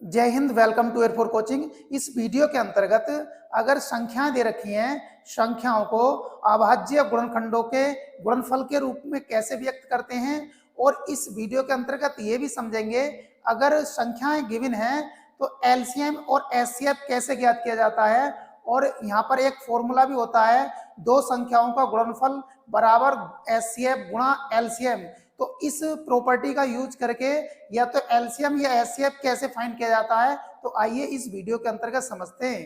जय हिंद, welcome to air force coaching. इस वीडियो के अंतर्गत अगर संख्याएं दे रखी हैं, संख्याओं को अभाज्य गुणनखंडों के गुणनफल के रूप में कैसे व्यक्त करते हैं, और इस वीडियो के अंतर्गत ये भी समझेंगे अगर संख्याएं गिवन हैं तो एलसीएम और एचसीएफ कैसे ज्ञात किया जाता है। और यहाँ पर एक फॉर्मूला भी होता है, दो संख्याओं का गुणनफल बराबर एचसीएफ गुणा एलसीएम। तो इस प्रॉपर्टी का यूज करके या तो एलसीएम या एचसीएफ कैसे फाइंड किया जाता है, तो आइए इस वीडियो के अंतर्गत समझते हैं।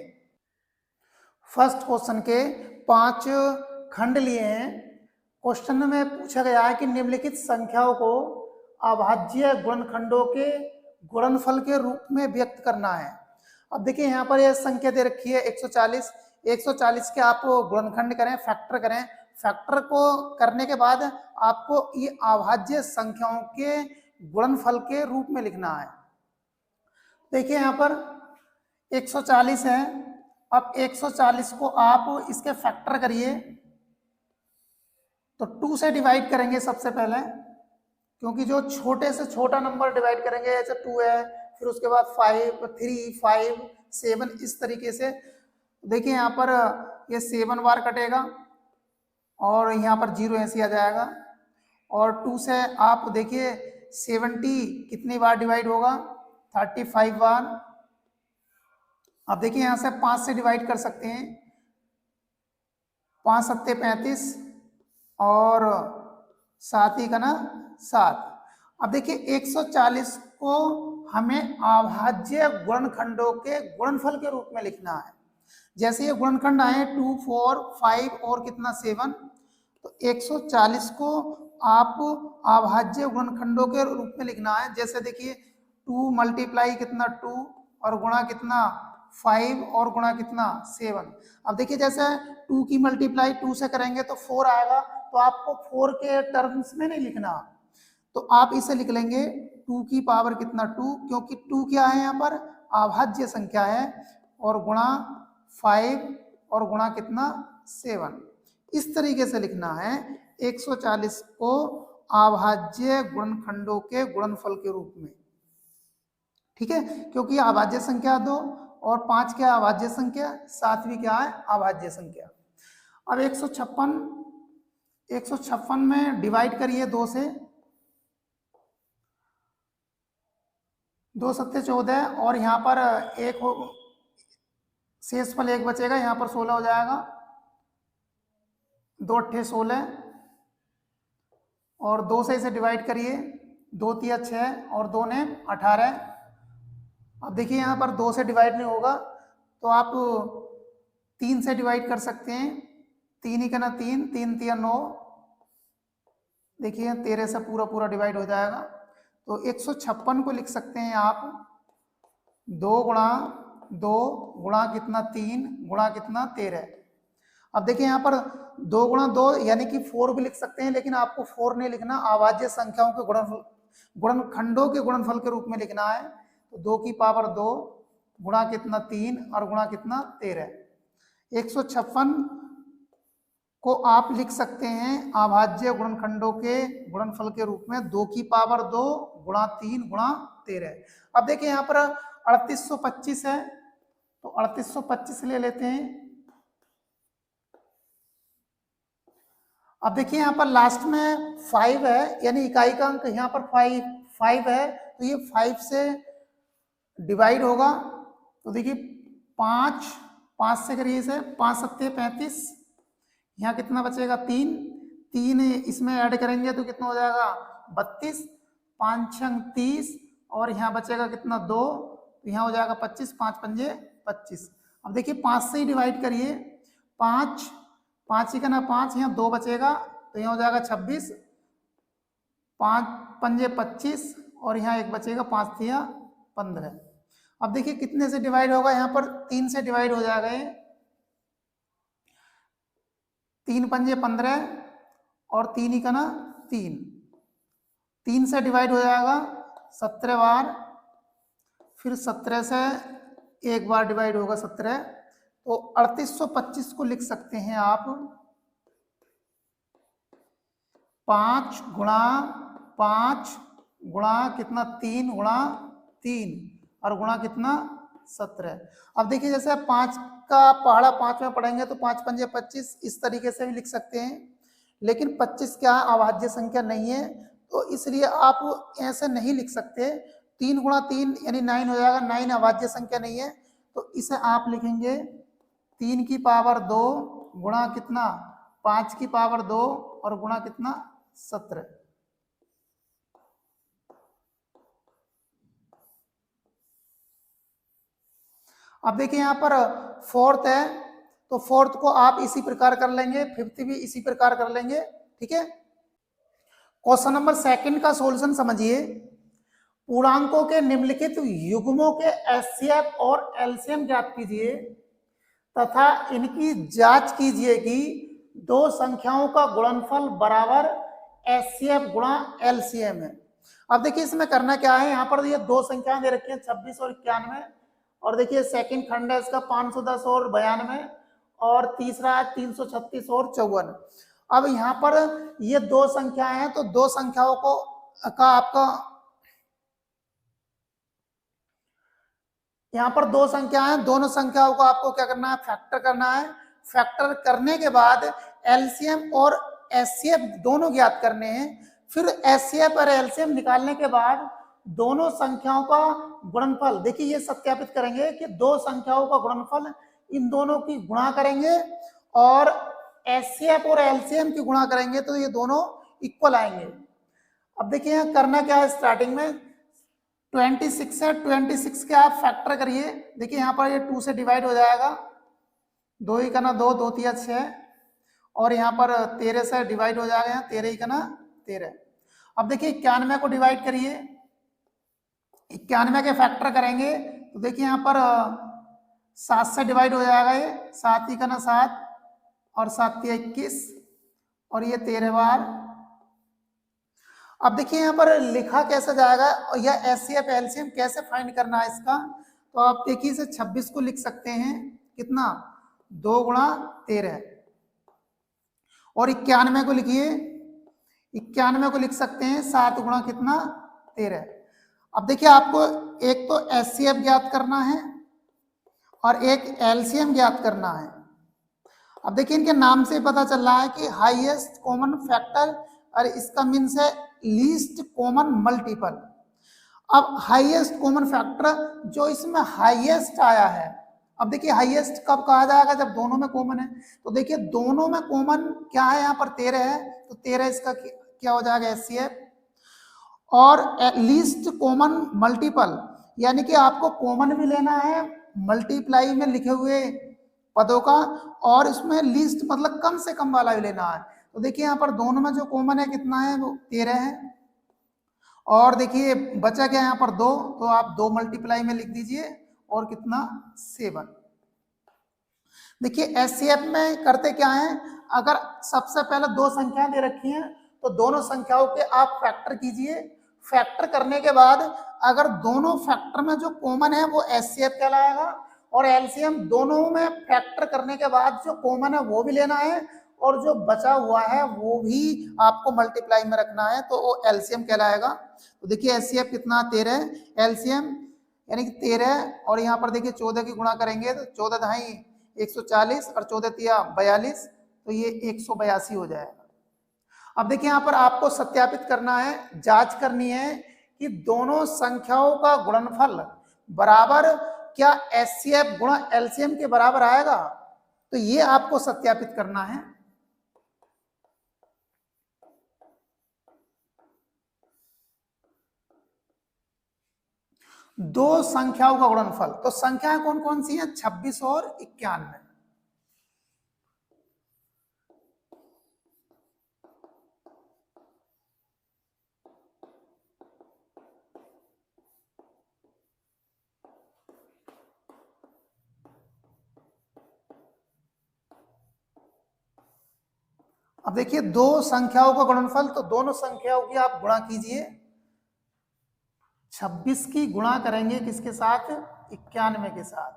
फर्स्ट क्वेश्चन के 5 खंड लिए हैं। क्वेश्चन में पूछा गया है कि निम्नलिखित संख्याओं को अभाज्य गुणनखंडों के गुणनफल के रूप में व्यक्त करना है। अब देखिए यहाँ पर यह संख्या दे रखी है 140। 140 के आप गुणनखंड करें, फैक्टर करें। फैक्टर को करने के बाद आपको ये अभाज्य संख्याओं के गुणनफल के रूप में लिखना है। देखिए यहाँ पर 140 है। अब 140 को आप इसके फैक्टर करिए तो 2 से डिवाइड करेंगे सबसे पहले, क्योंकि जो छोटे से छोटा नंबर डिवाइड करेंगे, जैसे 2 है, फिर उसके बाद 5, 3, 5, 7, इस तरीके से। देखिए यहाँ पर ये 7 बार कटेगा और यहाँ पर 0 ऐसे आ जाएगा। और 2 से आप देखिए 70 कितनी बार डिवाइड होगा, 35 बार। अब देखिए यहाँ से 5 से डिवाइड कर सकते हैं, 5 सत्ते 35 और 7 ही का ना 7। अब देखिए 140 को हमें अभाज्य गुणनखंडों के गुणनफल के रूप में लिखना है। जैसे ये गुणनखंड आए 2, 4, 5 और कितना 7, तो 140 को आप अभाज्य गुणनखंडों के रूप में लिखना है। जैसे देखिए 2 मल्टीप्लाई कितना 2 और गुणा कितना 5 और गुणा कितना 7। अब देखिए जैसे 2 की मल्टीप्लाई 2 से करेंगे तो 4 आएगा, तो आपको 4 के टर्म्स में नहीं लिखना, तो आप इसे लिख लेंगे 2 की पावर कितना 2, क्योंकि 2 क्या है यहाँ पर अभाज्य संख्या है, और गुणा 5 और गुणा कितना 7। इस तरीके से लिखना है 140 को अभाज्य गुणनखंडों के गुणनफल के रूप में। ठीक है, क्योंकि अभाज्य संख्या 2 और 5 क्या अभाज्य संख्या, 7 भी क्या है अभाज्य संख्या। अब 156 में डिवाइड करिए 2 से, 2 सत्ते 14 और यहाँ पर एक हो, शेष फल 1 बचेगा, यहाँ पर 16 हो जाएगा। 2 अट्ठे 16 और 2 से इसे डिवाइड करिए, 2 तिया 6 और 2 ने 18। अब देखिए यहाँ पर 2 से डिवाइड नहीं होगा, तो आप 3 से डिवाइड कर सकते हैं। 3 ही का ना 3, 3 तिया 9, देखिए 13 से पूरा पूरा डिवाइड हो जाएगा। तो 156 को लिख सकते हैं आप 2 गुणा 2 गुणा कितना 3 गुणा कितना 13। अब देखिए यहाँ पर 2 गुणा 2 यानी कि 4 भी लिख सकते हैं, लेकिन आपको 4 नहीं लिखना, अभाज्य संख्याओं के गुणनखंडों के गुणनफल के रूप में लिखना है। तो 2 की पावर 2 गुणा कितना 3 और गुणा कितना 13। 156 को आप लिख सकते हैं अभाज्य गुणनखंडों के गुणनफल के रूप में 2 की पावर 2 गुणा 3 गुणा 13। अब देखिए यहाँ पर 3825 है, तो 3825 ले लेते हैं। अब देखिए यहाँ पर लास्ट में 5 है, यानी इकाई का अंक यहाँ पर 5 है, तो ये 5 से डिवाइड होगा। तो देखिए 5 से करिए इसे, 5 सत्ते 35, यहाँ कितना बचेगा 3 इसमें ऐड करेंगे तो कितना हो जाएगा 32, 5 छंग 30 और यहाँ बचेगा कितना 2, तो यहाँ हो जाएगा 25, 5 पंजे 25। अब देखिए 5 से ही डिवाइड करिए, 5 ही का ना 5, यहाँ 2 बचेगा तो यहाँ हो जाएगा 26, 5 पंजे 25 और यहाँ 1 बचेगा, 5 तिया 15। अब देखिए कितने से डिवाइड होगा, यहाँ पर 3 से डिवाइड हो जाएगा ये, 3 पंजे 15 और 3 ही का ना 3 से डिवाइड हो जाएगा 17 बार, फिर 17 से 1 बार डिवाइड होगा 17। तो 3825 को लिख सकते हैं आप 5 गुणा 5 गुणा कितना 3 गुणा 3 और गुणा कितना 17। अब देखिए जैसे 5 का पहाड़ा 5 में पढ़ेंगे तो 5 पंजे 25, इस तरीके से भी लिख सकते हैं, लेकिन 25 क्या अभाज्य संख्या नहीं है, तो इसलिए आप ऐसे नहीं लिख सकते। 3 गुणा 3 यानी 9 हो जाएगा, 9 अभाज्य संख्या नहीं है, तो इसे आप लिखेंगे 3 की पावर 2 गुणा कितना 5 की पावर 2 और गुणा कितना 17। अब देखिए यहाँ पर फोर्थ है, तो फोर्थ को आप इसी प्रकार कर लेंगे, फिफ्थ भी इसी प्रकार कर लेंगे, ठीक है। क्वेश्चन नंबर सेकंड का सॉल्यूशन समझिए। पूर्णांकों के निम्नलिखित युग्मों के एचसीएफ और एलसीएम ज्ञात कीजिए तथा इनकी जांच कीजिए कि दो संख्याओं का गुणनफल बराबर एचसीएफ गुणा एलसीएम है। अब देखिए इसमें करना क्या है, यहाँ पर ये दो संख्याएं दे रखी हैं 26 और 91, और देखिए सेकंड खंड है इसका 510 और 92, और तीसरा है 336 और 54। अब यहाँ पर ये दो संख्याएं हैं, तो दो संख्याओं को का आपका यहाँ पर दो संख्या है, दोनों संख्याओं को आपको क्या करना है, फैक्टर करना है। फैक्टर करने के बाद एलसीएम और एचसीएफ दोनों ज्ञात करने हैं। फिर एचसीएफ और एलसीएम निकालने के बाद दोनों संख्याओं का गुणनफल, देखिए ये सत्यापित करेंगे कि दो संख्याओं का गुणनफल इन दोनों की गुणा करेंगे और एचसीएफ और एलसीएम की गुणा करेंगे, तो ये दोनों इक्वल आएंगे। अब देखिए यहाँ करना क्या है, स्टार्टिंग में 26 है, 26 के आप फैक्टर करिए। देखिए यहाँ पर ये 2 से डिवाइड हो जाएगा, 2 ही का ना 2, 2 तिया 6, और यहाँ पर 13 से डिवाइड हो जाएगा, यहाँ 13 ही का ना 13। अब देखिए 91 को डिवाइड करिए, 91 के फैक्टर करेंगे तो देखिए यहाँ पर 7 से डिवाइड हो जाएगा, ये 7 ही का ना 7 और 7 तिया 21, और ये 13 बार। अब देखिए यहाँ पर लिखा कैसे जाएगा, और यह एचसीएफ एलसीएम कैसे फाइंड करना है इसका, तो आप देखिए इसे 26 को लिख सकते हैं कितना 2 गुणा 13, और 91 को लिखिए, 91 को लिख सकते हैं 7 गुणा कितना 13। अब देखिए आपको एक तो एचसीएफ ज्ञात करना है और एक एलसीएम ज्ञात करना है। अब देखिए इनके नाम से पता चल रहा है कि हाईएस्ट कॉमन फैक्टर, और इसका मीन्स है लीस्ट कॉमन मल्टीपल। अब हाईएस्ट कॉमन फैक्टर जो इसमें हाईएस्ट आया है, अब देखिए हाईएस्ट कब कहा जाएगा, जब दोनों में कॉमन है। तो देखिए दोनों में कॉमन क्या है, यहाँ पर 13 है, तो 13 इसका क्या हो जाएगा एचसीएफ। और लीस्ट कॉमन मल्टीपल, यानी कि आपको कॉमन भी लेना है मल्टीप्लाई में लिखे हुए पदों का, और इसमें लीस्ट मतलब कम से कम वाला भी लेना है। तो देखिए यहाँ पर दोनों में जो कॉमन है कितना है, वो 13 है, और देखिए बचा क्या यहाँ पर 2, तो आप 2 मल्टीप्लाई में लिख दीजिए, और कितना 7। देखिए एचसीएफ में करते क्या है, अगर सबसे पहले दो संख्याएं दे रखी हैं तो दोनों संख्याओं के आप फैक्टर कीजिए। फैक्टर करने के बाद अगर दोनों फैक्टर में जो कॉमन है वो एचसीएफ कहलाएगा, और एलसीएम दोनों में फैक्टर करने के बाद जो कॉमन है वो भी लेना है, और जो बचा हुआ है वो भी आपको मल्टीप्लाई में रखना है, तो वो एलसीएम कहलाएगा। तो देखिए एचसीएफ कितना 13, एलसीएम यानी कि 13, और यहाँ पर देखिए 14 की गुणा करेंगे तो 14 ढाई 140 और 14 तिया 42, तो ये 182 हो जाएगा। अब देखिए यहाँ पर आपको सत्यापित करना है, जांच करनी है कि दोनों संख्याओं का गुणनफल बराबर क्या एचसीएफ गुणा एलसीएम के बराबर आएगा, तो ये आपको सत्यापित करना है। दो संख्याओं का गुणनफल, तो संख्याएं कौन कौन सी हैं, 26 और 91। अब देखिए दो संख्याओं का गुणनफल, तो दोनों संख्याओं की आप गुणा कीजिए। 26 की गुणा करेंगे किसके साथ, 91 के साथ।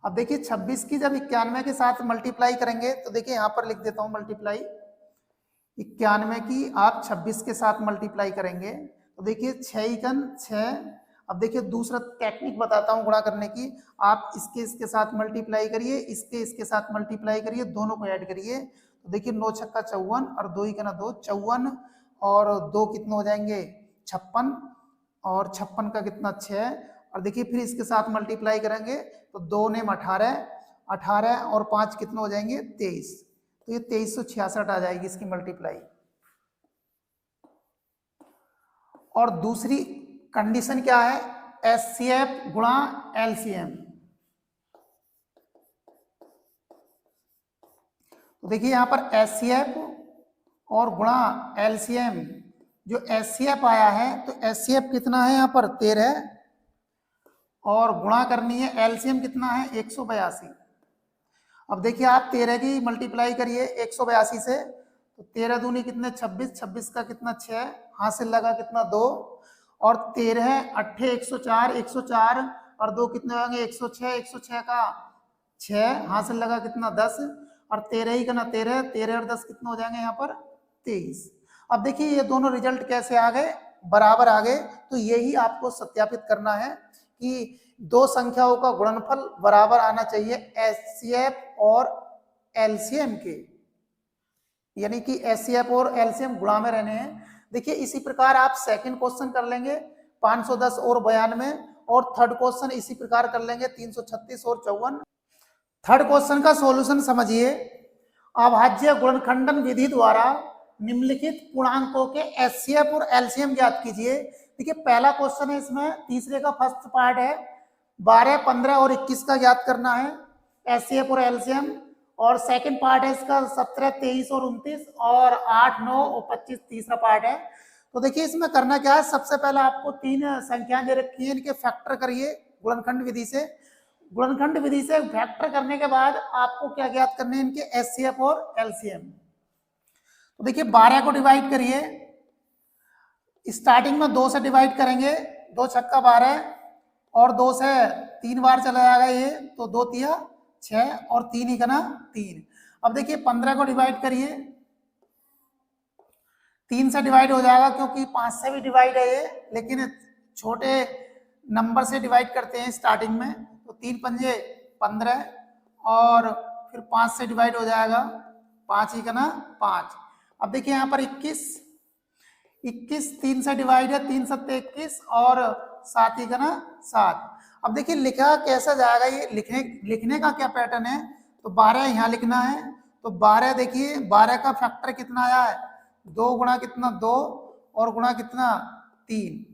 अब देखिए 26 की जब 91 के साथ मल्टीप्लाई करेंगे, तो देखिए यहां पर लिख देता हूं मल्टीप्लाई, 91 की आप 26 के साथ मल्टीप्लाई करेंगे, तो देखिए 6 एकन 6 अब देखिए दूसरा टेक्निक बताता हूँ गुणा करने की। आप इसके साथ मल्टीप्लाई करिए, इसके साथ मल्टीप्लाई करिए, दोनों को ऐड करिए। तो देखिए 9 छक्का 54 और 2 ही का ना 2, 54 और 2 कितने हो जाएंगे 56 और 56 का कितना 6। और देखिए फिर इसके साथ मल्टीप्लाई करेंगे तो 2 ने 18, 18 और 5 कितने हो जाएंगे 23। तो ये 2366 आ जाएगी इसकी मल्टीप्लाई। और दूसरी कंडीशन क्या है, एचसीएफ गुणा एलसीएम। तो देखिए यहां पर एचसीएफ और गुणा एलसीएम। जो एचसीएफ आया है तो एचसीएफ कितना है यहाँ पर 13 और गुणा करनी है एलसीएम कितना है 182। अब देखिए आप 13 की मल्टीप्लाई करिए 182 से, तो 13 दूनी कितने 26, 26 का कितना 6, हासिल लगा कितना 2 और 13 अट्ठे 104, 104 और 2 कितने होंगे 106, 106 का 6, हासिल लगा कितना 10 और 13 ही का ना 13, 13 और 10 कितने हो जाएंगे यहाँ पर 23। अब देखिए ये दोनों रिजल्ट कैसे आ गए, बराबर आ गए। तो यही आपको सत्यापित करना है कि दो संख्याओं का गुणनफल बराबर आना चाहिए एचसीएफ और एलसीएम के, यानी कि एचसीएफ और एलसीएम गुणा में रहने हैं। देखिए इसी प्रकार आप सेकंड क्वेश्चन कर लेंगे 510 और 92 और थर्ड क्वेश्चन इसी प्रकार कर लेंगे 336 और 54। थर्ड क्वेश्चन का सॉल्यूशन समझिए। अभाज्य गुणनखंडन विधि द्वारा निम्नलिखित पूर्णांकों के एचसीएफ और एलसीएम ज्ञात कीजिए। देखिए पहला क्वेश्चन है, इसमें तीसरे का फर्स्ट पार्ट है 12, 15 और 21 का ज्ञात करना है एचसीएफ और एलसीएम। और सेकंड पार्ट है इसका 17, 23 और 29 और 8, 9 और 25 तीसरा पार्ट है। तो देखिए इसमें करना क्या है, सबसे पहले आपको तीन संख्याएं दे रखी है, इनके फैक्टर करिए गुणनखंड विधि से। गुणनखंड विधि से फैक्टर करने के बाद आपको क्या ज्ञात करने हैं, इनके एचसीएफ और एलसीएम। तो देखिए 12 को डिवाइड करिए, स्टार्टिंग में 2 से डिवाइड करेंगे, 2 छक्का 12 और 2 से 3 बार चला जाएगा ये, तो 2 तिया 6 और 3 ही का ना 3। अब देखिए 15 को डिवाइड करिए, 3 से डिवाइड हो जाएगा क्योंकि 5 से भी डिवाइड है ये, लेकिन छोटे नंबर से डिवाइड करते हैं स्टार्टिंग में। तो 3 पंजे 15 और फिर 5 से डिवाइड हो जाएगा, 5 ही का ना 5। अब देखिए यहाँ पर 21, 3 से डिवाइड है, 3 सत्ते 21 और 7 ही का ना 7। अब देखिए लिखा कैसा जाएगा, ये लिखने का क्या पैटर्न है, तो 12 यहाँ लिखना है। तो 12 देखिए 12 का फैक्टर कितना आया है 2 गुणा कितना 2 और गुणा कितना 3।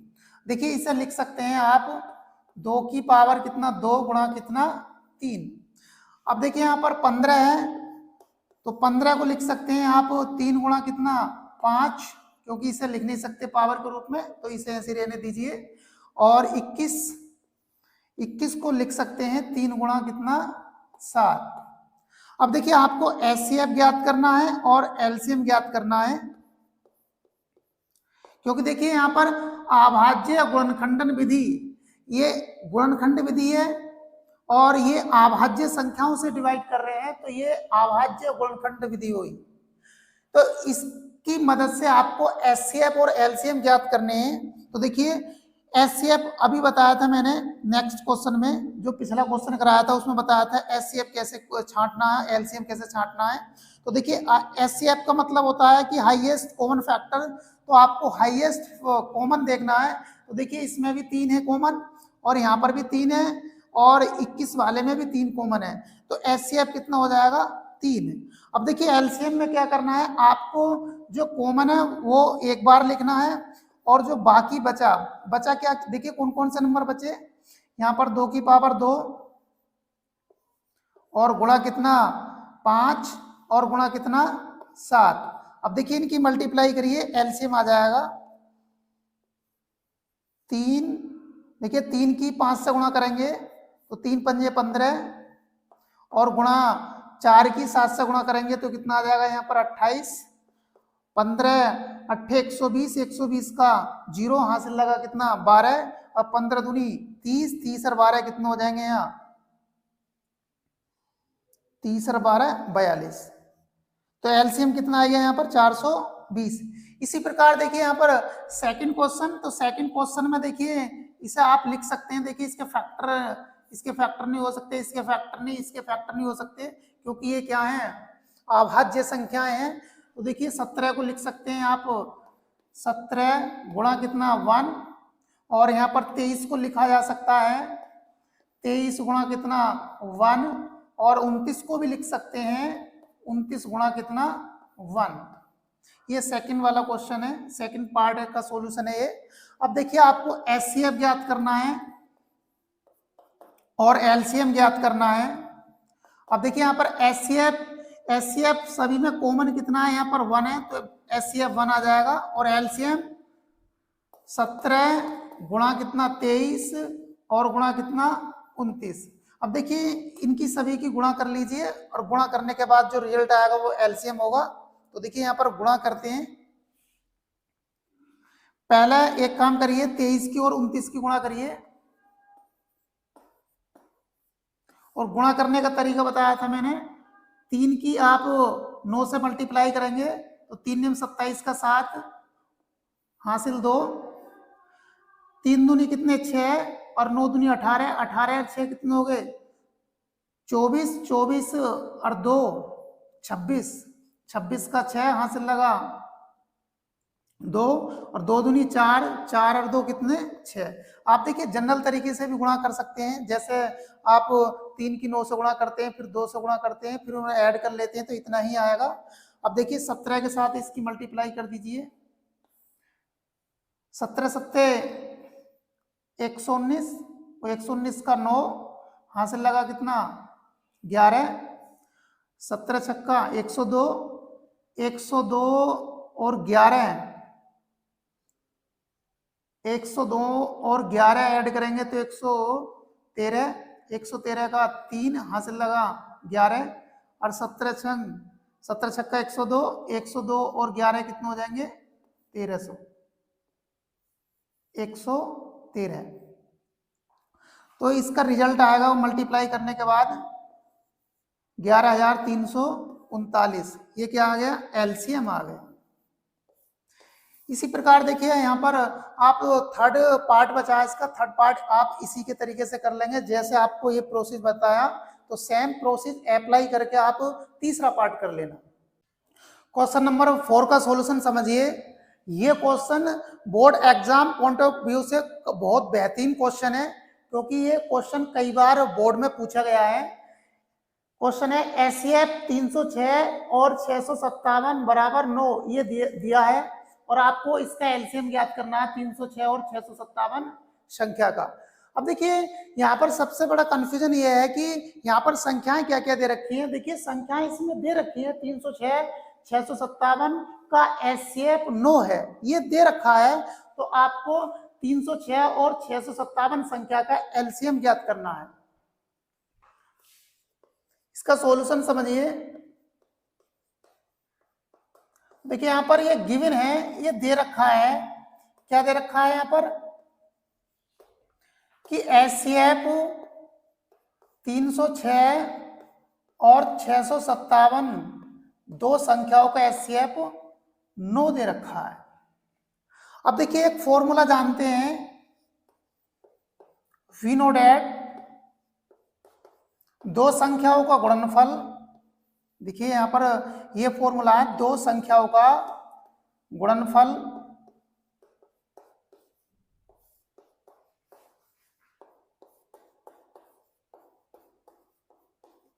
देखिए इसे लिख सकते हैं आप 2 की पावर कितना 2 गुणा कितना 3। अब देखिए यहाँ पर 15 है तो 15 को लिख सकते हैं आप 3 गुणा कितना 5, क्योंकि इसे लिख नहीं सकते पावर के रूप में, तो इसे ऐसे रहने दीजिए। और 21 को लिख सकते हैं 3 गुणा कितना 7। अब देखिए आपको एचसीएफ ज्ञात करना है और एलसीएम ज्ञात करना है, क्योंकि देखिए यहाँ पर अभाज्य गुणनखंडन विधि, ये गुणनखंड विधि है और ये अभाज्य संख्याओं से डिवाइड कर रहे हैं, तो ये अभाज्य गुणनखंड विधि हुई। तो इसकी मदद से आपको एचसीएफ और एलसीएम ज्ञात करने हैं। तो देखिए एचसीएफ अभी बताया था मैंने नेक्स्ट क्वेश्चन में, जो पिछला क्वेश्चन कराया था उसमें बताया था एचसीएफ कैसे छांटना है, एलसीएम कैसे छांटना है। तो देखिए एचसीएफ का मतलब होता है कि हाईएस्ट कॉमन फैक्टर, तो आपको हाईएस्ट कॉमन देखना है। तो देखिए इसमें भी 3 है कॉमन और यहाँ पर भी 3 है और 21 वाले में भी 3 कॉमन है, तो एचसीएफ कितना हो जाएगा 3। अब देखिए एलसीएम में क्या करना है, आपको जो कॉमन है वो एक बार लिखना है और जो बाकी बचा क्या, देखिए कौन कौन से नंबर बचे, यहाँ पर 2 की पावर 2 और गुणा कितना 5 और गुणा कितना 7। अब देखिए इनकी मल्टीप्लाई करिए, एलसीएम आ जाएगा 3। देखिए 3 की 5 से गुणा करेंगे तो 3 पंजे 15 और गुणा 4 की 7 से गुणा करेंगे तो कितना आ जाएगा यहाँ पर 28। 15 अट्ठे 120, 120 का 0 हासिल लगा कितना 12 और 15 दूनी 30, 30 और 12 कितने हो जाएंगे यहाँ 30 और 12 42। तो एलसीएम कितना आ गया यहाँ पर 420। इसी प्रकार देखिए यहाँ पर सेकंड क्वेश्चन, तो सेकंड क्वेश्चन में देखिए इसे आप लिख सकते हैं। देखिए इसके फैक्टर नहीं हो सकते, इसके फैक्टर नहीं हो सकते, क्योंकि ये क्या है, अभाज्य संख्याएं हैं। तो देखिए 17 को लिख सकते हैं आप 17 गुणा कितना 1, और यहाँ पर 23 को लिखा जा सकता है 23 गुणा कितना 1, और 29 को भी लिख सकते हैं 29 गुणा कितना 1। ये सेकंड वाला क्वेश्चन है, सेकंड पार्ट का सॉल्यूशन है ये। अब देखिए आपको एचसीएफ ज्ञात करना है और एलसीएम ज्ञात करना है। अब देखिए यहाँ पर एचसीएफ सभी में कॉमन कितना है, यहाँ पर 1 है, तो एचसीएफ 1 आ जाएगा, और एलसीएम 17 गुणा कितना 23 और गुणा कितना 29। अब देखिए इनकी सभी की गुणा कर लीजिए, और गुणा करने के बाद जो रिजल्ट आएगा वो एलसीएम होगा। तो देखिए यहाँ पर गुणा करते हैं, पहले एक काम करिए 23 की और 29 की गुणा करिए, और गुणा करने का तरीका बताया था मैंने, 3 की आप 9 से मल्टीप्लाई करेंगे तो 3 × 27 का 7 हासिल 2, 3 दूनी कितने 6 और 9 दूनी 18, 18 और 6 कितने हो गए 24, 24 और 2 26, 26 का 6 हासिल लगा 2, और 2 दूनी 4, 4 और 2 कितने 6। आप देखिए जनरल तरीके से भी गुणा कर सकते हैं, जैसे आप 3 की 9 से गुणा करते हैं, फिर 2 से गुणा करते हैं, फिर उन्हें ऐड कर लेते हैं, तो इतना ही आएगा। अब देखिए 17 के साथ इसकी मल्टीप्लाई कर दीजिए, 17 सत्ते 119, 119 का 9 हासिल लगा कितना 11, 17 छक्का 102, 102 और 11, 102 और 11 ऐड करेंगे तो 113, 113 का 3 हासिल लगा 11, और 17 छक्का 102, 102 और 11 कितने हो जाएंगे 1300, 113। तो इसका रिजल्ट आएगा वो मल्टीप्लाई करने के बाद 11,339। ये क्या आ गया एलसीएम आ गया। इसी प्रकार देखिए यहाँ पर आप थर्ड पार्ट बचा है, इसका थर्ड पार्ट आप इसी के तरीके से कर लेंगे, जैसे आपको ये प्रोसेस बताया तो सेम प्रोसेस अप्लाई करके आप तीसरा पार्ट कर लेना। क्वेश्चन नंबर 4 का सॉल्यूशन समझिए। ये question board exam point of view से बहुत बेहतरीन क्वेश्चन है, क्योंकि ये क्वेश्चन कई बार बोर्ड में पूछा गया है। क्वेश्चन है एचसीएफ 306 और 657 बराबर 9, ये दिया है, और आपको इसका एलसीएम ज्ञात करना है 306 और 657 संख्या का। अब देखिए यहाँ पर सबसे बड़ा कंफ्यूजन ये है कि यहाँ पर संख्याएं क्या क्या दे रखी हैं। देखिए संख्याएं इसमें दे रखी है 306, 657 का एचसीएफ 9 है, ये दे रखा है, तो आपको 306 और 657 संख्या का एलसीएम ज्ञात करना है। इसका सॉल्यूशन समझिए। देखिए यहां पर ये गिवन है, ये दे रखा है, क्या दे रखा है यहाँ पर कि एचसीएफ 306 और 657 दो संख्याओं का एचसीएफ 9 दे रखा है। अब देखिए एक फॉर्मूला जानते हैं, वी नो डैट दो संख्याओं का गुणनफल। देखिए यहां पर ये फॉर्मूला है, दो संख्याओं का गुणनफल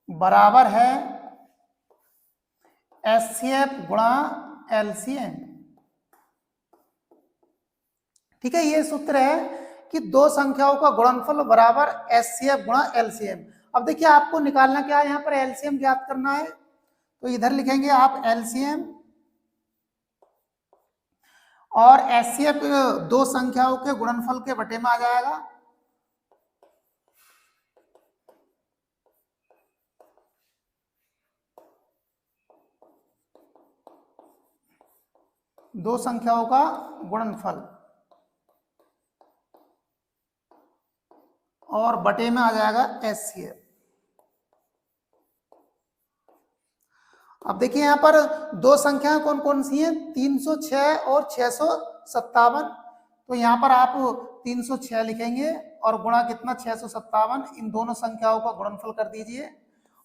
बराबर है एचसीएफ गुणा एलसीएम। ठीक है, ये सूत्र है कि दो संख्याओं का गुणनफल बराबर एचसीएफ गुणा एलसीएम। अब देखिए आपको निकालना क्या है, यहाँ पर एलसीएम ज्ञात करना है, तो इधर लिखेंगे आप एलसीएम, और एचसीएफ दो संख्याओं के गुणनफल के बटे में आ जाएगा। दो संख्याओं का गुणनफल और बटे में आ जाएगा एचसीएफ। अब देखिए यहां पर दो संख्याएं कौन कौन सी हैं, 306 और 657। तो यहां पर आप 306 लिखेंगे और गुणा कितना 657, इन दोनों संख्याओं का गुणनफल कर दीजिए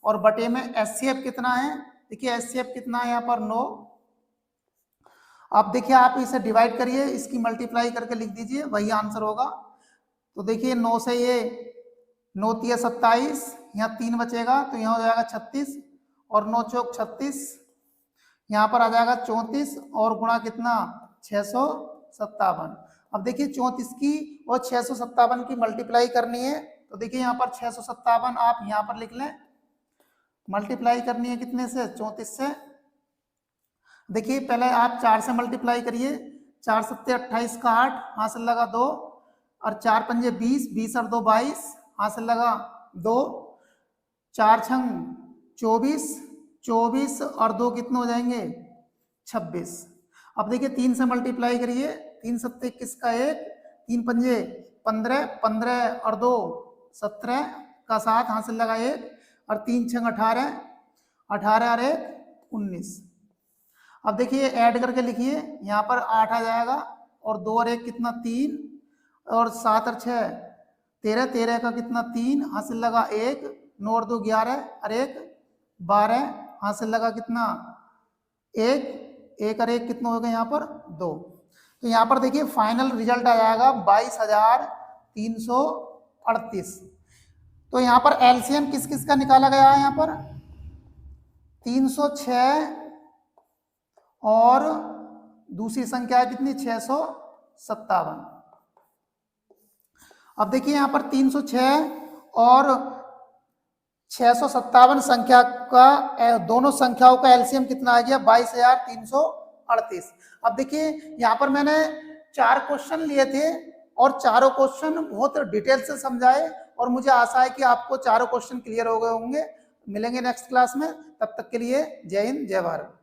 और बटे में एचसीएफ कितना है, देखिए एचसीएफ कितना है यहाँ पर 9। अब देखिए आप इसे डिवाइड करिए, इसकी मल्टीप्लाई करके लिख दीजिए, वही आंसर होगा। तो देखिए 9 से ये 9 तिया 27, यहाँ 3 बचेगा तो यहाँ हो जाएगा 36 और 9 चौक 36, यहाँ पर आ जाएगा 34 और गुणा कितना 657। अब देखिए 34 की और 657 की मल्टीप्लाई करनी है, तो देखिए यहाँ पर 657 आप यहाँ पर लिख लें, मल्टीप्लाई करनी है कितने से 34 से। देखिए पहले आप 4 से मल्टीप्लाई करिए, 4 सत्ते 28 का 8, हासिल लगा 2 और 4 पंजे 20, 20 और 2 22, हासिल लगा 2, 4 छंग 24, 24 और 2 कितने हो जाएंगे 26। अब देखिए 3 से मल्टीप्लाई करिए, 3 सत्ते 21 का 1, 3 पंजे 15, 15 और 2 17 का 7, हासिल लगा 1 और 3 छंग 18, 18 और 1 19। अब देखिए ऐड करके लिखिए, यहाँ पर 8 आ जाएगा और 2 और 1 कितना 3 और 7 और 6 13, 13 का कितना 3, हासिल लगा 1, 9 और 2 11 और 1 12, हासिल लगा कितना 1, 1 और 1 कितना हो गया यहाँ पर 2। तो यहाँ पर देखिए फाइनल रिजल्ट आ जाएगा 22,338। तो यहाँ पर एलसीएम किस किस का निकाला गया है, यहाँ पर 306 और दूसरी संख्या है कितनी 657। अब देखिए यहाँ पर 306 और 657 संख्या का, दोनों संख्याओं का एलसीएम कितना आ गया 22,338। अब देखिए यहाँ पर मैंने 4 क्वेश्चन लिए थे और चारों क्वेश्चन बहुत डिटेल से समझाए और मुझे आशा है कि आपको चारों क्वेश्चन क्लियर हो गए होंगे। मिलेंगे नेक्स्ट क्लास में, तब तक के लिए जय हिंद जय भारत।